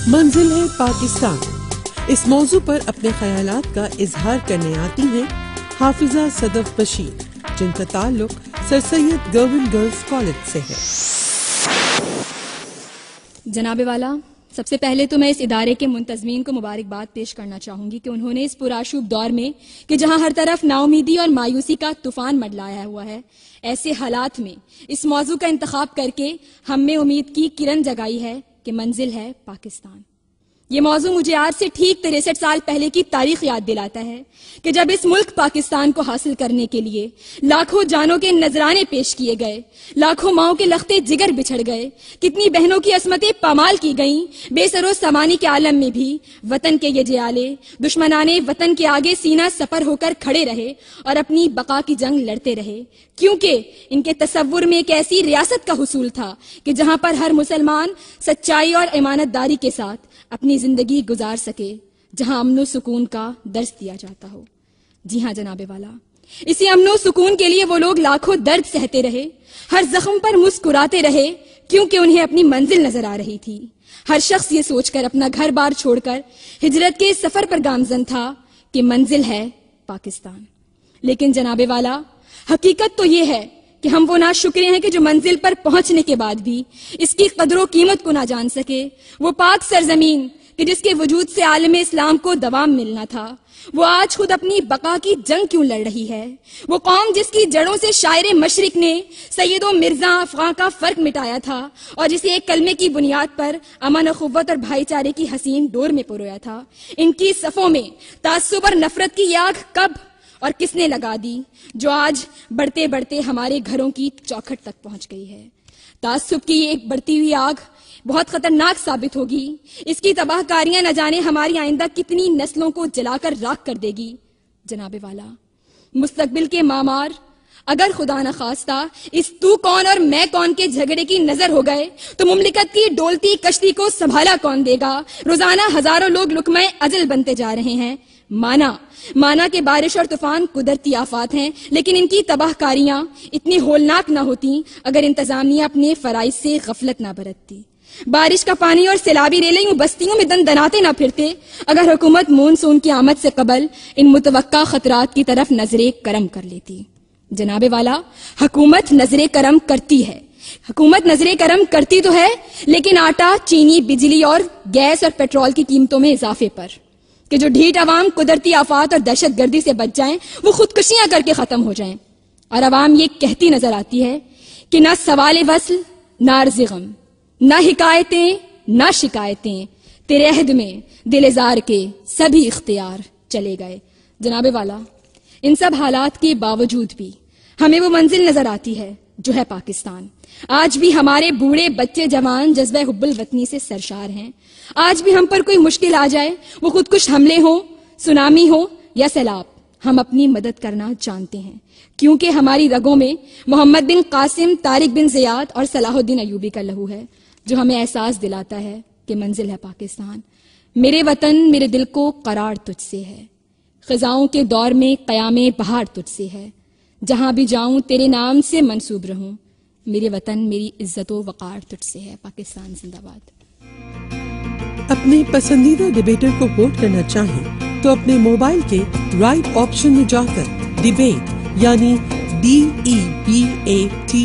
منزل ہے پاکستان، اس موضوع پر اپنے خیالات کا اظہار کرنے آتی ہیں حافظہ صدف بشیر، جن کا تعلق سر سید گورنمنٹ گرلز کالج سے ہے۔ جناب والا، سب سے پہلے تو میں اس ادارے کے منتظمین کو مبارکباد پیش کرنا چاہوں گی کہ انہوں نے اس پرآشوب دور میں کہ جہاں ہر طرف نا امیدی اور مایوسی کا طوفان منڈلایا ہوا ہے، ایسے حالات میں اس موضوع کا انتخاب کر کے ہم میں امید کی کرن جگائی ہے کہ منزل ہے پاکستان۔ یہ موضوع مجھے آج سے ٹھیک 63 سال پہلے کی تاریخ یاد دلاتا ہے کہ جب اس ملک پاکستان کو حاصل کرنے کے لیے لاکھوں جانوں کے نذرانے پیش کیے گئے، لاکھوں ماؤں کے لختے جگر بچھڑ گئے، کتنی بہنوں کی عصمتیں پامال کی گئیں، بے سر و سامانی کے عالم میں بھی وطن کے یہ جیالے دشمنان وطن کے آگے سینہ سپر ہو کر کھڑے رہے اور اپنی بقا کی جنگ لڑتے رہے، کیونکہ ان کے تصور میں ایک ایسی ریاست کا حصول تھا کہ جہاں پر ہر مسلمان سچائی اور امانت داری کے ساتھ اپنی زندگی گزار سکے، جہاں امن و سکون کا درس دیا جاتا ہو۔ جی ہاں جناب والا، اسی امن و سکون کے لیے وہ لوگ لاکھوں درد سہتے رہے، ہر زخم پر مسکراتے رہے، کیونکہ انہیں اپنی منزل نظر آ رہی تھی۔ ہر شخص یہ سوچ کر اپنا گھر بار چھوڑ کر ہجرت کے سفر پر گامزن تھا کہ منزل ہے پاکستان۔ لیکن جناب والا، حقیقت تو یہ ہے کہ ہم وہ ناشکرے ہیں کہ جو منزل پر پہنچنے کے بعد بھی اس کی قدر و قیمت کو نہ جان سکے۔ وہ پاک سرزمین کہ جس کے وجود سے عالم اسلام کو دوام ملنا تھا، وہ آج خود اپنی بقا کی جنگ کیوں لڑ رہی ہے؟ وہ قوم جس کی جڑوں سے شاعر مشرق نے سید و مرزا افغاں کا فرق مٹایا تھا اور جسے ایک کلمے کی بنیاد پر امن اخوت اور بھائی چارے کی حسین ڈور میں پرویا تھا، ان کی صفوں میں تعصب اور نفرت کی آگ کب اور کس نے لگا دی، جو آج بڑھتے بڑھتے ہمارے گھروں کی چوکھٹ تک پہنچ گئی ہے؟ تعصب کی ایک بڑھتی ہوئی آگ بہت خطرناک ثابت ہوگی، اس کی تباہ کاریاں نہ جانے ہماری آئندہ کتنی نسلوں کو جلا کر راکھ کر دے گی۔ جناب والا، مستقبل کے معمار اگر خدا نہ خواستہ اس تو کون اور میں کون کے جھگڑے کی نظر ہو گئے تو مملکت کی ڈولتی کشتی کو سنبھالا کون دے گا؟ روزانہ ہزاروں لوگ لقمہ اجل بنتے جا رہے ہیں۔ مانا کہ بارش اور طوفان قدرتی آفات ہیں، لیکن ان کی تباہ کاریاں اتنی ہولناک نہ ہوتی اگر انتظامیہ اپنے فرائض سے غفلت نہ برتتی۔ بارش کا پانی اور سیلابی ریلیں یوں بستیوں میں دن دناتے نہ پھرتے اگر حکومت مونسون کی آمد سے قبل ان متوقع خطرات کی طرف نظر کرم کر لیتی۔ جناب والا، حکومت نظر کرم کرتی ہے، حکومت نظر کرم کرتی تو ہے، لیکن آٹا، چینی، بجلی اور گیس اور پیٹرول کی قیمتوں میں اضافے پر کہ جو ڈھیٹ عوام قدرتی آفات اور دہشت گردی سے بچ جائیں، وہ خودکشیاں کر کے ختم ہو جائیں، اور عوام یہ کہتی نظر آتی ہے کہ نہ سوال وصل، نہ عرض غم، نہ حکایتیں، نہ شکایتیں، تیرے عہد میں دل ازار کے سبھی اختیار چلے گئے۔ جناب والا، ان سب حالات کے باوجود بھی ہمیں وہ منزل نظر آتی ہے جو ہے پاکستان۔ آج بھی ہمارے بوڑھے بچے جوان جذبہ حب الوطنی سے سرشار ہیں۔ آج بھی ہم پر کوئی مشکل آ جائے، وہ خودکش حملے ہوں، سونامی ہو یا سیلاب، ہم اپنی مدد کرنا جانتے ہیں، کیونکہ ہماری رگوں میں محمد بن قاسم، طارق بن زیاد اور صلاح الدین ایوبی کا لہو ہے، جو ہمیں احساس دلاتا ہے کہ منزل ہے پاکستان۔ میرے وطن میرے دل کو قرار تجھ سے ہے، خزاؤں کے دور میں قیام بہار تجھ سے ہے، جہاں بھی جاؤں تیرے نام سے منسوب رہوں، میرے وطن میری عزت و وقار تجھ سے ہے۔ پاکستان زندہ باد۔ اپنے پسندیدہ ڈیبیٹر کو ووٹ کرنا چاہیں تو اپنے موبائل کے رائٹ آپشن میں جا کر ڈیبیٹ یعنی DEBATE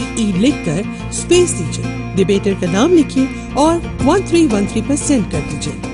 لکھ کر اسپیس دیجیے، ڈیبیٹر کا نام لکھیے اور 1313 پر سینڈ کر دیجیے۔